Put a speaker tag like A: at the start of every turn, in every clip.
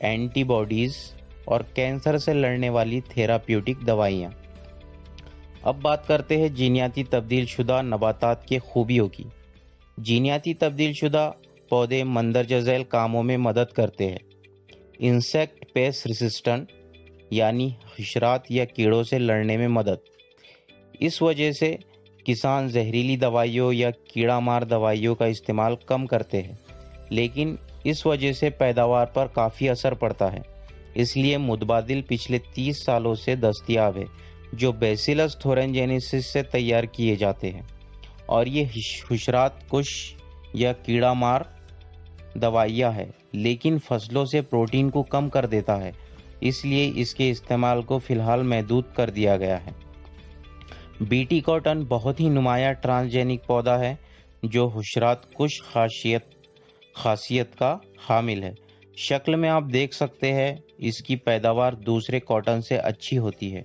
A: Anti bodies اور cancer سے لڑنے والی تھیراپیوٹک دوائیاں۔ اب بات کرتے ہیں جینیاتی تبدیل شدہ نباتات کے خوبیوں کی۔ جینیاتی تبدیل شدہ پودے مندرجہ ذیل کاموں میں مدد کرتے ہیں۔ انسیکٹ پیسٹ ریسسٹنٹ یعنی حشرات یا کیڑوں سے لڑنے میں مدد۔ اس وجہ سے کسان زہریلی دوائیوں یا کیڑا مار دوائیوں کا استعمال کم کرتے ہیں، لیکن اس وجہ سے پیداوار پر کافی اثر پڑتا ہے۔ اس لیے متبادل پچھلے 30 سالوں سے دستیاب ہے جو بیسیلس تھورنجینسس سے تیار کیے جاتے ہیں، اور یہ حشرات کش یا کیڑا مار دوائیاں ہے، لیکن فصلوں سے پروٹین کو کم کر دیتا ہے، اس لیے اس کے استعمال کو فی الحال محدود کر دیا گیا ہے۔ بیٹی کاٹن بہت ہی نمایاں ٹرانسجینک پودا ہے جو حشرات کش خاصیت کا حامل ہے۔ شکل میں آپ دیکھ سکتے ہیں اس کی پیداوار دوسرے کاٹن سے اچھی ہوتی ہے۔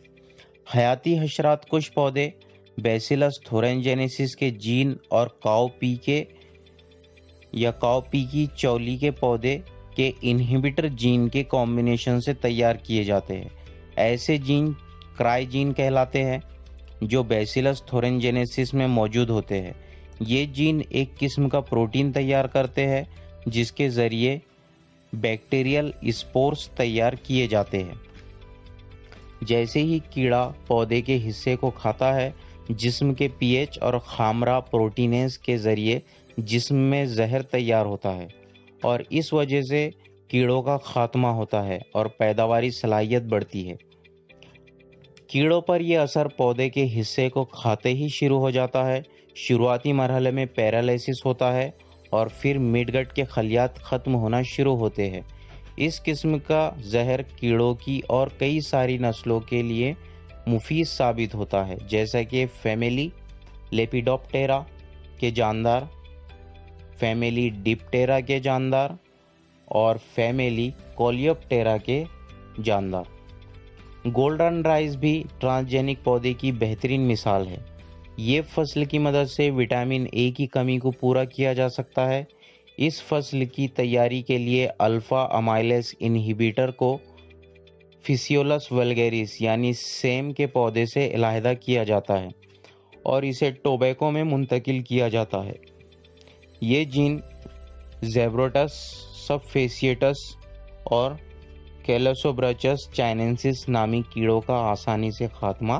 A: حیاتی حشرات کش پودے بیسیلس تھورنجینسس کے جین اور کاؤ پی کی چولی کے پودے کے انہیبیٹر جین کے کمبینیشن سے تیار کیے جاتے ہیں۔ ایسے جین کرائے جین کہلاتے ہیں جو بیسیلس تھورنجینسس میں موجود ہوتے ہیں۔ یہ جین ایک قسم کا پروٹین تیار کرتے ہیں جس کے ذریعے بیکٹیریل اسپورس تیار کیے جاتے ہیں۔ جیسے ہی کیڑا پودے کے حصے کو کھاتا ہے، جسم کے پی ایچ اور خامرہ پروٹینیز کے ذریعے جسم میں زہر تیار ہوتا ہے، اور اس وجہ سے کیڑوں کا خاتمہ ہوتا ہے اور پیداواری صلاحیت بڑھتی ہے۔ کیڑوں پر یہ اثر پودے کے حصے کو کھاتے ہی شروع ہو جاتا ہے۔ شروعاتی مرحلے میں پیرالیسس ہوتا ہے اور پھر مڈ گٹ کے خلیات ختم ہونا شروع ہوتے ہیں۔ اس قسم کا زہر کیڑوں کی اور کئی ساری نسلوں کے لیے مفید ثابت ہوتا ہے، جیسا کہ فیملی لیپیڈوپٹیرا کے جاندار، فیملی ڈپٹیرا کے جاندار اور فیملی کولیوپٹیرا کے جاندار۔ گولڈن رائس بھی ٹرانسجینک پودے کی بہترین مثال ہے۔ یہ فصل کی مدد سے وٹامن اے کی کمی کو پورا کیا جا سکتا ہے۔ اس فصل کی تیاری کے لیے الفا امائلیز انہیبیٹر کو فیسیولس ولگیرس یعنی سیم کے پودے سے علیحدہ کیا جاتا ہے اور اسے ٹوبیکو میں منتقل کیا جاتا ہے۔ یہ جین زیبروٹس سب فیسیٹس اور کیلوسوبرچس چائنینسس نامی کیڑوں کا آسانی سے خاتمہ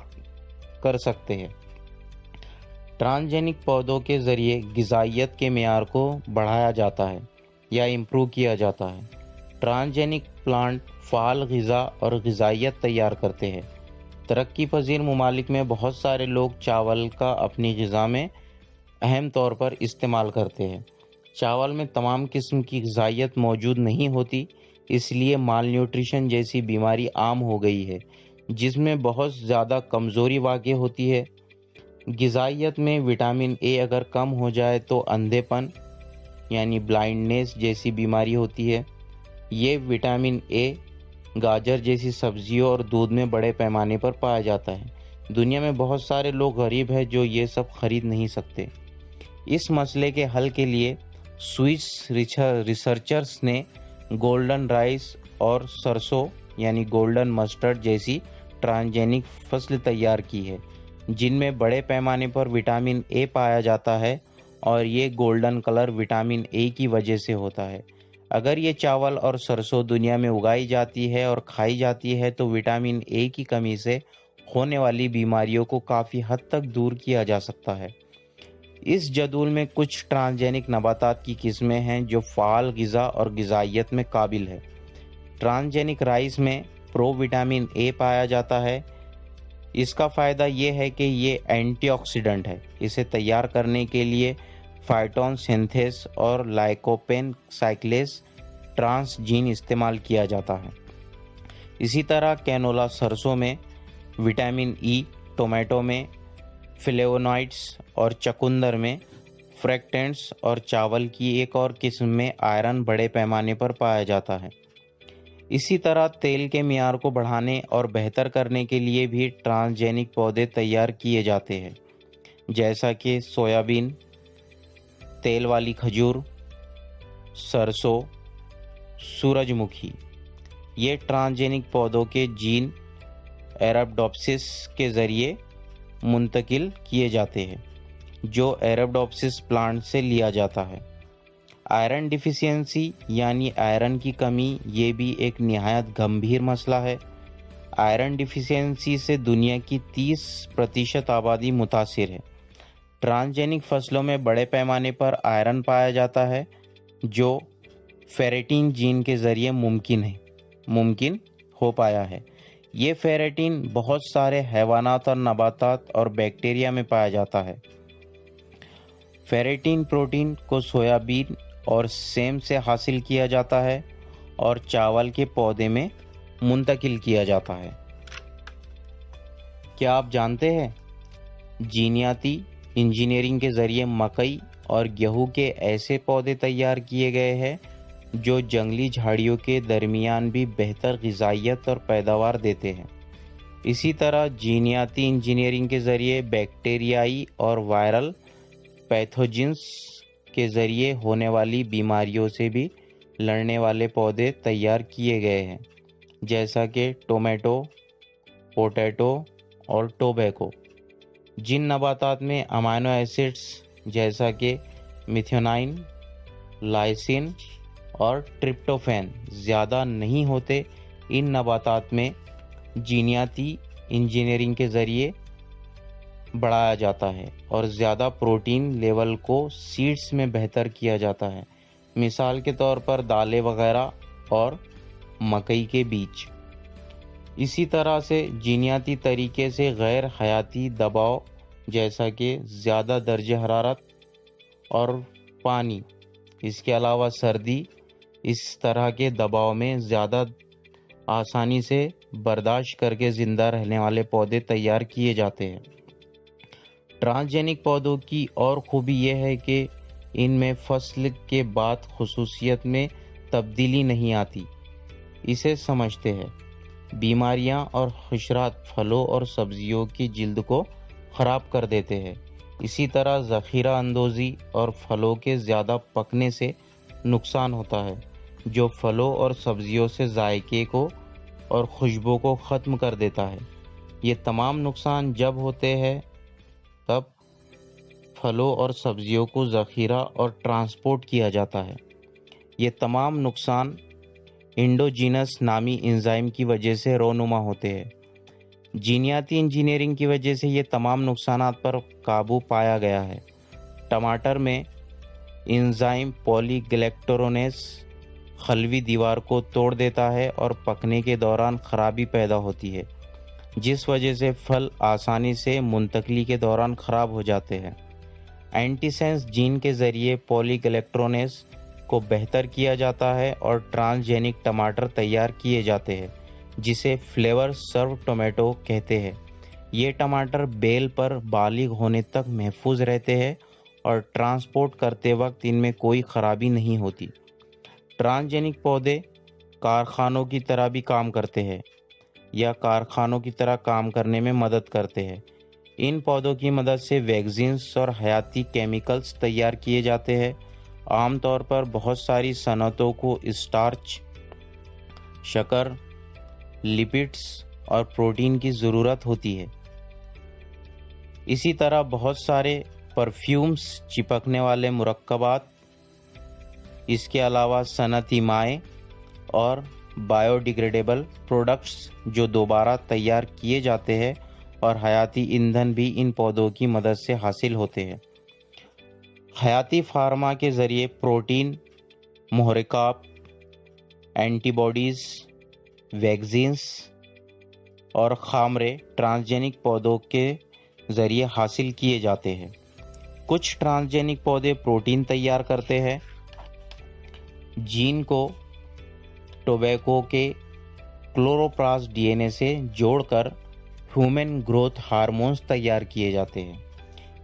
A: کر سکتے ہیں۔ ٹرانسجینک پودوں کے ذریعے غذائیت کے معیار کو بڑھایا جاتا ہے یا امپروو کیا جاتا ہے۔ ٹرانسجینک پلانٹ فعال غذا اور غذائیت تیار کرتے ہیں۔ ترقی پذیر ممالک میں بہت سارے لوگ چاول کا اپنی غذا میں اہم طور پر استعمال کرتے ہیں۔ چاول میں تمام قسم کی غذائیت موجود نہیں ہوتی، اس لیے مال نیوٹریشن جیسی بیماری عام ہو گئی ہے، جس میں بہت زیادہ کمزوری واقع ہوتی ہے۔ غذائیت میں وٹامن اے اگر کم ہو جائے تو اندھے پن یعنی بلائنڈنیس جیسی بیماری ہوتی ہے۔ یہ وٹامن اے گاجر جیسی سبزیوں اور دودھ میں بڑے پیمانے پر پایا جاتا ہے۔ دنیا میں بہت سارے لوگ غریب ہیں جو یہ سب خرید نہیں سکتے۔ اس مسئلے کے حل کے لیے سوئس ریسرچرز نے گولڈن رائس اور سرسوں یعنی گولڈن مسٹرڈ جیسی ٹرانسجینک فصل تیار کی ہے، جن میں بڑے پیمانے پر وٹامن اے پایا جاتا ہے، اور یہ گولڈن کلر وٹامن اے کی وجہ سے ہوتا ہے۔ اگر یہ چاول اور سرسوں دنیا میں اگائی جاتی ہے اور کھائی جاتی ہے تو وٹامن اے کی کمی سے ہونے والی بیماریوں کو کافی حد تک دور کیا جا سکتا ہے۔ اس جدول میں کچھ ٹرانسجینک نباتات کی قسمیں ہیں جو فعال غذا اور غذائیت میں قابل ہے۔ ٹرانسجینک رائس میں پرو وٹامن اے پایا جاتا ہے۔ اس کا فائدہ یہ ہے کہ یہ اینٹی آکسیڈنٹ ہے۔ اسے تیار کرنے کے لیے فائٹون سنتھیز اور لائکوپین سائکلیز ٹرانس جین استعمال کیا جاتا ہے۔ اسی طرح کینولا سرسوں میں وٹامن ای، ٹومیٹو میں فلیوونوائڈز اور چقندر میں فریکٹینٹس اور چاول کی ایک اور قسم میں آئرن بڑے پیمانے پر پایا جاتا ہے۔ اسی طرح تیل کے معیار کو بڑھانے اور بہتر کرنے کے لیے بھی ٹرانسجینک پودے تیار کیے جاتے ہیں، جیسا کہ سویابین تیل والی کھجور، سرسوں، سورج مکھی۔ یہ ٹرانسجینک پودوں کے جین ایرابڈوپسس کے ذریعے منتقل کیے جاتے ہیں جو ایرابڈوپسس پلانٹ سے لیا جاتا ہے۔ آئرن ڈیفیشینسی یعنی آئرن کی کمی یہ بھی ایک نہایت گمبھیر مسئلہ ہے۔ آئرن ڈیفیشینسی سے دنیا کی 30% آبادی متاثر ہے۔ ٹرانسجینک فصلوں میں بڑے پیمانے پر آئرن پایا جاتا ہے جو فیریٹین جین کے ذریعے ممکن ہو پایا ہے۔ یہ فیریٹین بہت سارے حیوانات اور نباتات اور بیکٹیریا میں پایا جاتا ہے۔ فیریٹین پروٹین کو سویابین اور سیم سے حاصل کیا جاتا ہے اور چاول کے پودے میں منتقل کیا جاتا ہے۔ کیا آپ جانتے ہیں جینیاتی انجینئرنگ کے ذریعے مکئی اور گیہوں کے ایسے پودے تیار کیے گئے ہیں جو جنگلی جھاڑیوں کے درمیان بھی بہتر غذائیت اور پیداوار دیتے ہیں۔ اسی طرح جینیاتی انجینئرنگ کے ذریعے بیکٹیریائی اور وائرل پیتھوجنس کے ذریعے ہونے والی بیماریوں سے بھی لڑنے والے پودے تیار کیے گئے ہیں، جیسا کہ ٹومیٹو، پوٹیٹو اور ٹوبیکو۔ جن نباتات میں امینو ایسڈز جیسا کہ میتھیونائن، لائسین اور ٹرپٹوفین زیادہ نہیں ہوتے، ان نباتات میں جینیاتی انجینئرنگ کے ذریعے بڑھایا جاتا ہے اور زیادہ پروٹین لیول کو سیڈز میں بہتر کیا جاتا ہے، مثال کے طور پر دالیں وغیرہ اور مکئی کے بیج۔ اسی طرح سے جینیاتی طریقے سے غیر حیاتی دباؤ جیسا کہ زیادہ درجہ حرارت اور پانی، اس کے علاوہ سردی، اس طرح کے دباؤ میں زیادہ آسانی سے برداشت کر کے زندہ رہنے والے پودے تیار کیے جاتے ہیں۔ ٹرانسجینک پودوں کی اور خوبی یہ ہے کہ ان میں فصل کے بعد خصوصیت میں تبدیلی نہیں آتی۔ اسے سمجھتے ہیں بیماریاں اور حشرات پھلوں اور سبزیوں کی جلد کو خراب کر دیتے ہیں۔ اسی طرح ذخیرہ اندوزی اور پھلوں کے زیادہ پکنے سے نقصان ہوتا ہے جو پھلوں اور سبزیوں سے ذائقے کو اور خوشبو کو ختم کر دیتا ہے۔ یہ تمام نقصان جب ہوتے ہیں تب پھلوں اور سبزیوں کو ذخیرہ اور ٹرانسپورٹ کیا جاتا ہے۔ یہ تمام نقصان انڈوجینس نامی انزائم کی وجہ سے رونما ہوتے ہیں۔ جینیاتی انجینئرنگ کی وجہ سے یہ تمام نقصانات پر قابو پایا گیا ہے۔ ٹماٹر میں انزائم پولی گلیکٹورونیز خلوی دیوار کو توڑ دیتا ہے اور پکنے کے دوران خرابی پیدا ہوتی ہے، جس وجہ سے پھل آسانی سے منتقلی کے دوران خراب ہو جاتے ہیں۔ اینٹی سینس جین کے ذریعے پولی گلیکٹرونیز کو بہتر کیا جاتا ہے اور ٹرانسجینک ٹماٹر تیار کیے جاتے ہیں جسے فلیور سرو ٹومیٹو کہتے ہیں۔ یہ ٹماٹر بیل پر بالغ ہونے تک محفوظ رہتے ہیں اور ٹرانسپورٹ کرتے وقت ان میں کوئی خرابی نہیں ہوتی۔ ٹرانسجینک پودے کارخانوں کی طرح بھی کام کرتے ہیں یا کارخانوں کی طرح کام کرنے میں مدد کرتے ہیں۔ ان پودوں کی مدد سے ویکسینز اور حیاتی کیمیکلز تیار کیے جاتے ہیں۔ عام طور پر بہت ساری صنعتوں کو اسٹارچ، شکر، لپڈز اور پروٹین کی ضرورت ہوتی ہے۔ اسی طرح بہت سارے پرفیومز، چپکنے والے مرکبات، اس کے علاوہ صنعتی مائع اور بایو ڈیگریڈیبل پروڈکٹس جو دوبارہ تیار کیے جاتے ہیں اور حیاتی ایندھن بھی ان پودوں کی مدد سے حاصل ہوتے ہیں۔ حیاتی فارما کے ذریعے پروٹین، محرکات، اینٹی باڈیز، ویکسینز اور خامرے ٹرانسجینک پودوں کے ذریعے حاصل کیے جاتے ہیں۔ کچھ ٹرانسجینک پودے پروٹین تیار کرتے ہیں جین کو ٹوبیکو کے کلوروپلاسٹ ڈی این اے سے جوڑ کر ہیومن گروتھ ہارمونز تیار کیے جاتے ہیں۔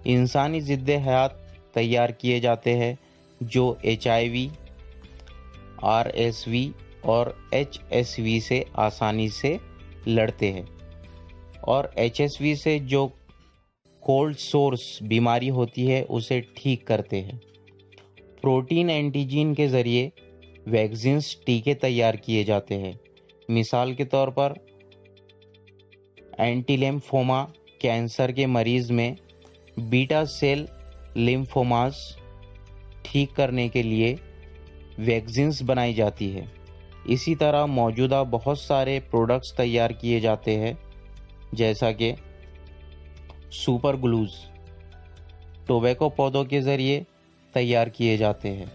A: انسانی ضد حیات تیار کیے جاتے ہیں جو H I V, R S V اور ایچ ایس وی سے آسانی سے لڑتے ہیں، اور ایچ ایس وی سے جو کولڈ سورس بیماری ہوتی ہے اسے ٹھیک کرتے ہیں۔ پروٹین اینٹیجین کے ذریعے ویکسینز ٹیکے تیار کیے جاتے ہیں مثال کے طور پر اینٹی لیمفوما کینسر کے مریض میں بیٹا سیل لیمفوماز ٹھیک کرنے کے لیے ویکسینز بنائی جاتی ہے۔ اسی طرح موجودہ بہت سارے پروڈکٹس تیار کیے جاتے ہیں، جیسا کہ سپر گلوز ٹوبیکو پودوں کے ذریعے تیار کیے جاتے ہیں،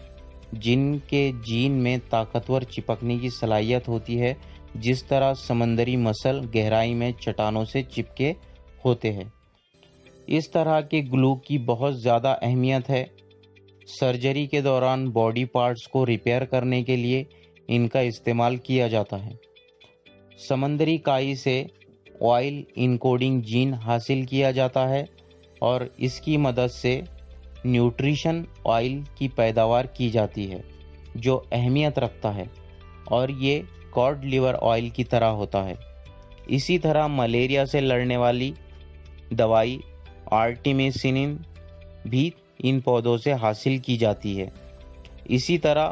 A: جن کے جین میں طاقتور چپکنے کی صلاحیت ہوتی ہے، جس طرح سمندری مصل گہرائی میں چٹانوں سے چپکے ہوتے ہیں۔ اس طرح کے گلو کی بہت زیادہ اہمیت ہے۔ سرجری کے دوران باڈی پارٹس کو ریپیئر کرنے کے لیے ان کا استعمال کیا جاتا ہے۔ سمندری کائی سے آئل انکوڈنگ جین حاصل کیا جاتا ہے اور اس کی مدد سے نیوٹریشن آئل کی پیداوار کی جاتی ہے، جو اہمیت رکھتا ہے اور یہ کاڈ لیور آئل کی طرح ہوتا ہے۔ اسی طرح ملیریا سے لڑنے والی دوائی آرٹیمیسنین بھی ان پودوں سے حاصل کی جاتی ہے۔ اسی طرح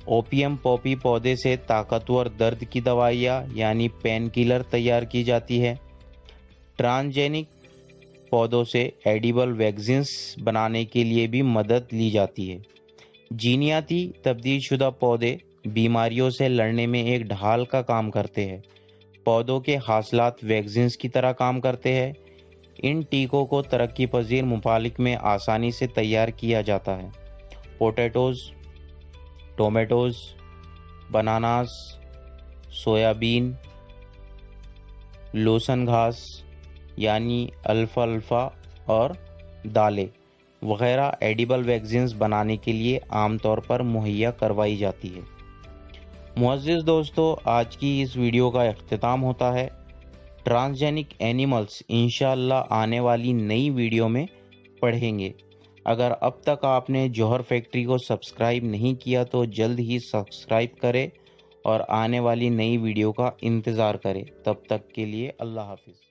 A: اوپیم پوپی پودے سے طاقتور درد کی دوائیاں یعنی پین کلر تیار کی جاتی ہے۔ ٹرانسجینک پودوں سے ایڈیبل ویکسینز بنانے کے لیے بھی مدد لی جاتی ہے۔ جینیاتی تبدیل شدہ پودے بیماریوں سے لڑنے میں ایک ڈھال کا کام کرتے ہیں۔ پودوں کے حاصلات ویکسینز کی طرح کام کرتے ہیں۔ ان ٹیکوں کو ترقی پذیر ممالک میں آسانی سے تیار کیا جاتا ہے۔ پوٹیٹوز، ٹومیٹوز، بناناز، سویابین، لوسن گھاس یعنی الفالفا اور دالیں وغیرہ ایڈیبل ویکسینز بنانے کے لیے عام طور پر مہیا کروائی جاتی ہے۔ معزز دوستو، آج کی اس ویڈیو کا اختتام ہوتا ہے۔ ٹرانسجینک اینیملز انشاءاللہ آنے والی نئی ویڈیو میں پڑھیں گے۔ اگر اب تک آپ نے جوہر فیکٹری کو سبسکرائب نہیں کیا تو جلد ہی سبسکرائب کریں اور آنے والی نئی ویڈیو کا انتظار کریں۔ تب تک کے لیے اللہ حافظ۔